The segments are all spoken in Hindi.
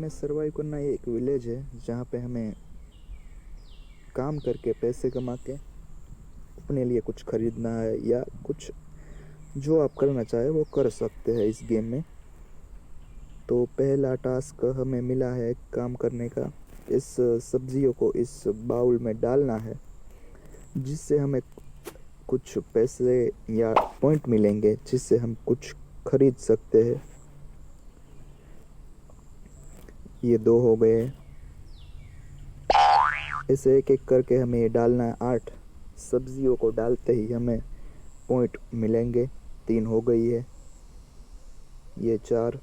में सरवाइव करना ये एक विलेज है जहाँ पे हमें काम करके पैसे कमा के अपने लिए कुछ खरीदना है या कुछ जो आप करना चाहे वो कर सकते हैं इस गेम में। तो पहला टास्क हमें मिला है काम करने का। इस सब्जियों को इस बाउल में डालना है जिससे हमें कुछ पैसे या पॉइंट मिलेंगे जिससे हम कुछ खरीद सकते हैं। ये 2 हो गए। ऐसे एक एक करके हमें ये डालना है। 8 सब्जियों को डालते ही हमें पॉइंट मिलेंगे। 3 हो गई है। ये 4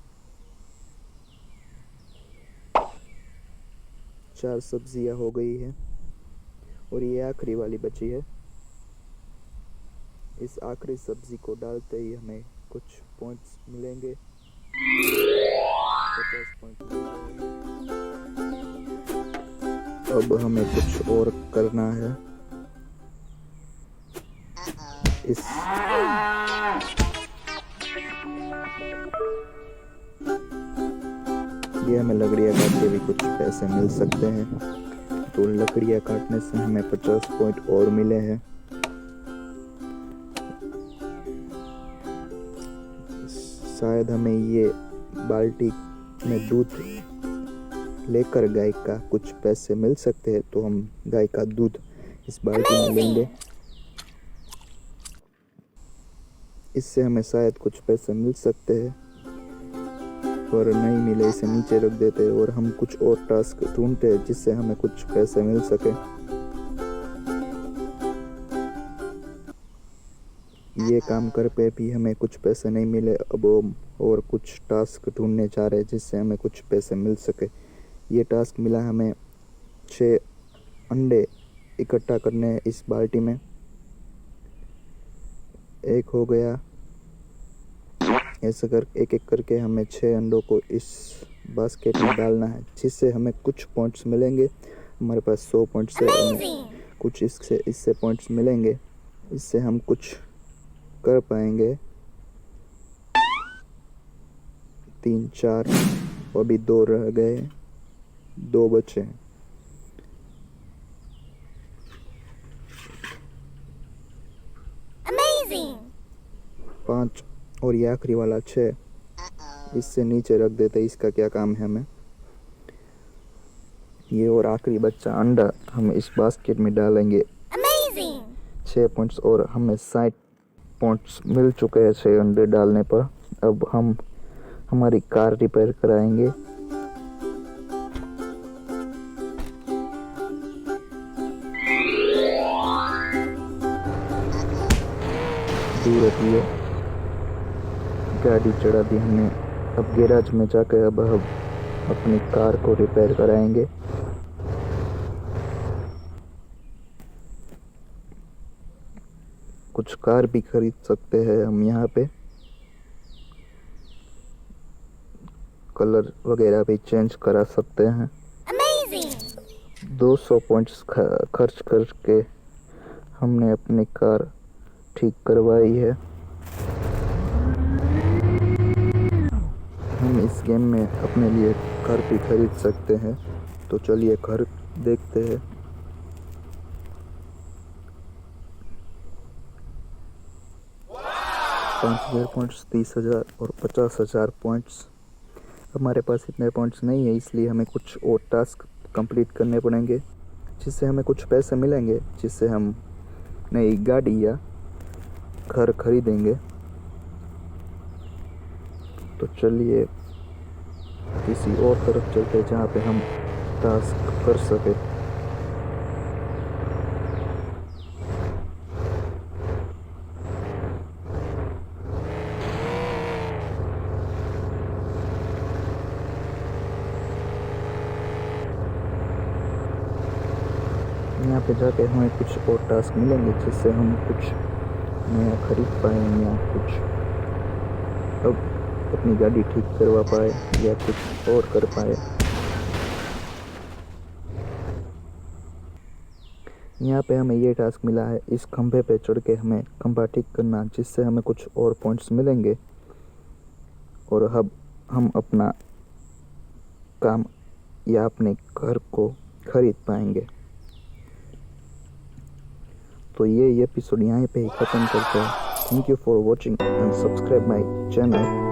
सब्जियां हो गई है और ये आखिरी वाली बची है। इस आखिरी सब्जी को डालते ही हमें कुछ पॉइंट्स मिलेंगे। 50 पॉइंट मिलेंगे। अब हमें कुछ और करना है। इस ये हमें लकड़ियाँ काट के भी कुछ पैसे मिल सकते हैं। तो लकड़ियाँ काटने से हमें 50 पॉइंट और मिले हैं। शायद हमें ये बाल्टी में दूध लेकर गाय का कुछ पैसे मिल सकते हैं। तो हम गाय का दूध इस बाल्टी में लेंगे। इससे हमें शायद कुछ पैसे मिल सकते हैं और नहीं मिले इसे नीचे रख देते हैं और हम कुछ और टास्क ढूंढते हैं जिससे हमें कुछ पैसे मिल सके। ये काम कर पे भी हमें कुछ पैसे नहीं मिले। अब हम और कुछ टास्क ढूंढने जा रहे हैं जिससे हमें कुछ पैसे मिल सके। ये टास्क मिला हमें 6 अंडे इकट्ठा करने इस बाल्टी में। 1 हो गया। ऐसा कर एक एक करके हमें 6 अंडों को इस बास्केट में डालना है जिससे हमें कुछ पॉइंट्स मिलेंगे। हमारे पास 100 पॉइंट्स है। हमें कुछ इससे पॉइंट्स मिलेंगे। इससे हम कुछ कर पाएंगे। 3 4 और अभी 2 रह गए। 2 बचे। Amazing! 5 और ये आखिरी वाला 6 इससे नीचे रख देते। इसका क्या काम है हमें। ये और आखिरी बच्चा अंडा हम इस बास्केट में डालेंगे। Amazing! 6 पॉइंट्स और हमें 60 पॉइंट्स मिल चुके हैं 6 अंडे डालने पर। अब हम हमारी कार रिपेयर कराएंगे। दूर रखिए। गाड़ी चढ़ा दी हमने। अब गैराज में जाकर अब हम अपनी कार को रिपेयर कराएंगे। कुछ कार भी खरीद सकते हैं हम यहाँ पे। कलर वगैरह भी चेंज करा सकते हैं। Amazing! 200 पॉइंट्स खर्च करके हमने अपनी कार ठीक करवाई है। हम इस गेम में अपने लिए कार भी खरीद सकते हैं। तो चलिए घर देखते हैं। wow! 5000 पॉइंट्स, 30,000 और 50,000 पॉइंट्स। हमारे पास इतने पॉइंट्स नहीं है इसलिए हमें कुछ और टास्क कंप्लीट करने पड़ेंगे जिससे हमें कुछ पैसे मिलेंगे जिससे हम नई गाड़ी या घर खरीदेंगे। तो चलिए किसी और तरफ चलते जहाँ पे हम टास्क कर सके। यहाँ पे जाके हमें कुछ और टास्क मिलेंगे जिससे हम कुछ नया खरीद पाए या कुछ अब अपनी गाड़ी ठीक करवा पाए या कुछ और कर पाए। यहाँ पे हमें ये टास्क मिला है इस खंभे पे चढ़ के हमें खंभा ठीक करना जिससे हमें कुछ और पॉइंट्स मिलेंगे और अब हम अपना काम या अपने घर को खरीद पाएंगे। तो ये एपिसोड यहाँ पे ही ख़त्म करते हैं। Thank you for watching and subscribe my channel.